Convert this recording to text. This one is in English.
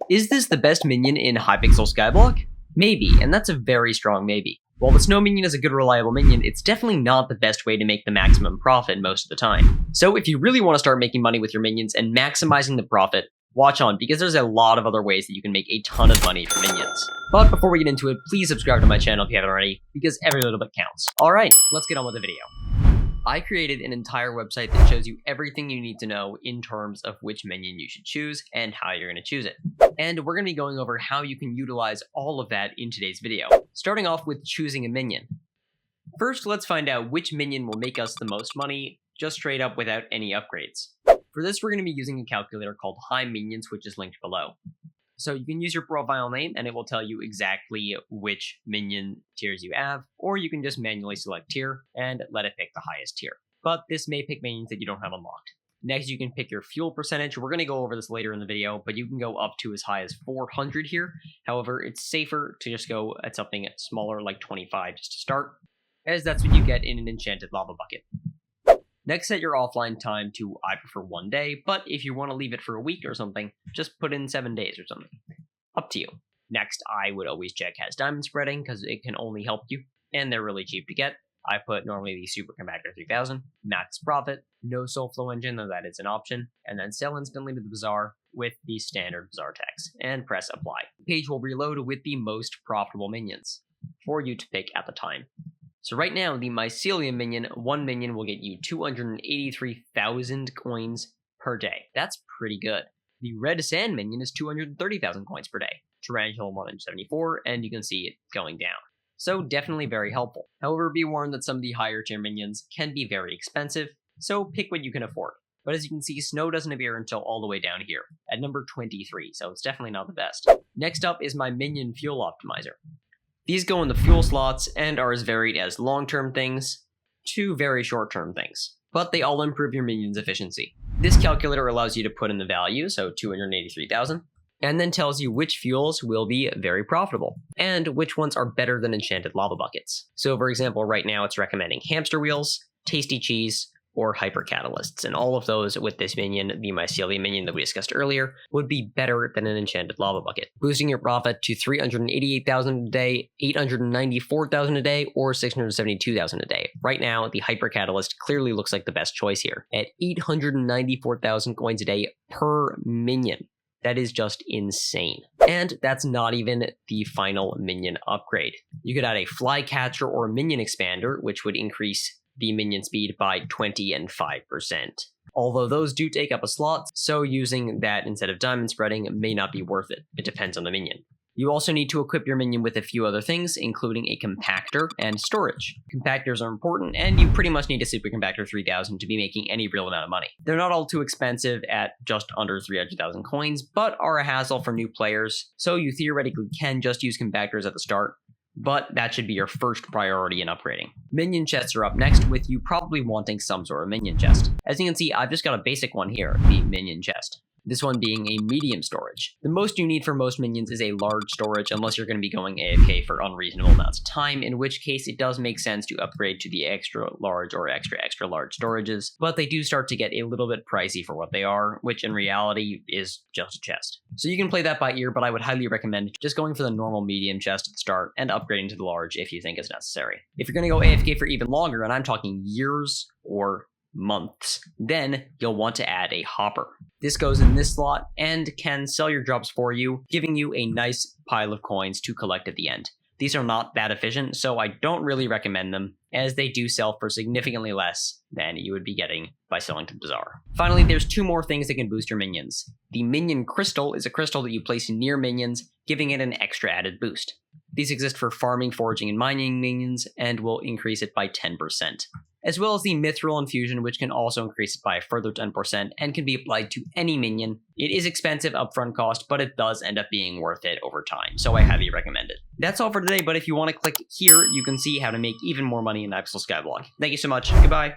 Is this the best minion in Hypixel Skyblock? Maybe, and that's a very strong maybe. While the snow minion is a good reliable minion, it's definitely not the best way to make the maximum profit most of the time. So if you really want to start making money with your minions and maximizing the profit, watch on, because there's a lot of other ways that you can make a ton of money from minions. But before we get into it, please subscribe to my channel if you haven't already, because every little bit counts. Alright, let's get on with the video. I created an entire website that shows you everything you need to know in terms of which minion you should choose and how you're going to choose it. And we're going to be going over how you can utilize all of that in today's video. Starting off with choosing a minion. First, let's find out which minion will make us the most money, just straight up without any upgrades. For this, we're going to be using a calculator called HyMinions, which is linked below. So you can use your profile name and it will tell you exactly which minion tiers you have, or you can just manually select tier and let it pick the highest tier. But this may pick minions that you don't have unlocked. Next, you can pick your fuel percentage. We're going to go over this later in the video, but you can go up to as high as 400 here. However, it's safer to just go at something smaller like 25 just to start, as that's what you get in an enchanted lava bucket. Next, set your offline time to, I prefer 1 day, but if you want to leave it for a week or something, just put in 7 days or something. Up to you. Next, I would always check has diamond spreading, because it can only help you, and they're really cheap to get. I put normally the Super Compactor 3000, max profit, no soul flow engine, though that is an option, and then sell instantly to the bazaar with the standard bazaar tax, and press apply. The page will reload with the most profitable minions for you to pick at the time. So right now, the Mycelium minion, one minion will get you 283,000 coins per day. That's pretty good. The Red Sand minion is 230,000 coins per day. Tarantula 174, and you can see it going down. So definitely very helpful. However, be warned that some of the higher tier minions can be very expensive, so pick what you can afford. But as you can see, snow doesn't appear until all the way down here, at number 23, so it's definitely not the best. Next up is my Minion Fuel Optimizer. These go in the fuel slots and are as varied as long-term things to very short-term things, but they all improve your minion's efficiency. This calculator allows you to put in the value, so 283,000, and then tells you which fuels will be very profitable, and which ones are better than enchanted lava buckets. So for example, right now it's recommending hamster wheels, tasty cheese, or hyper catalysts, and all of those with this minion, the Mycelium minion that we discussed earlier, would be better than an enchanted lava bucket, boosting your profit to 388,000 a day, 894,000 a day, or 672,000 a day. Right now, the hyper catalyst clearly looks like the best choice here, at 894,000 coins a day per minion. That is just insane. And that's not even the final minion upgrade. You could add a flycatcher or a minion expander, which would increase the minion speed by 20 and 5%. Although those do take up a slot, so using that instead of diamond spreading may not be worth it. It depends on the minion. You also need to equip your minion with a few other things, including a compactor and storage. Compactors are important, and you pretty much need a Super Compactor 3000 to be making any real amount of money. They're not all too expensive at just under 300,000 coins, but are a hassle for new players, so you theoretically can just use compactors at the start, but that should be your first priority in upgrading. Minion chests are up next, with you probably wanting some sort of minion chest. As you can see, I've just got a basic one here, the minion chest. This one being a medium storage. The most you need for most minions is a large storage, unless you're going to be going AFK for unreasonable amounts of time, in which case it does make sense to upgrade to the extra large or extra large storages, but they do start to get a little bit pricey for what they are, which in reality is just a chest. So you can play that by ear, but I would highly recommend just going for the normal medium chest at the start and upgrading to the large if you think it's necessary. If you're going to go AFK for even longer, and I'm talking years or months, then you'll want to add a hopper. This goes in this slot and can sell your drops for you, giving you a nice pile of coins to collect at the end. These are not that efficient, so I don't really recommend them, as they do sell for significantly less than you would be getting by selling to the bazaar. Finally, there's two more things that can boost your minions. The Minion Crystal is a crystal that you place near minions, giving it an extra added boost. These exist for farming, foraging, and mining minions, and will increase it by 10%. As well as the Mithril Infusion, which can also increase it by a further 10% and can be applied to any minion. It is expensive upfront cost, but it does end up being worth it over time, so I highly recommend it. That's all for today, but if you want to click here, you can see how to make even more money in Hypixel Skyblock. Thank you so much. Goodbye.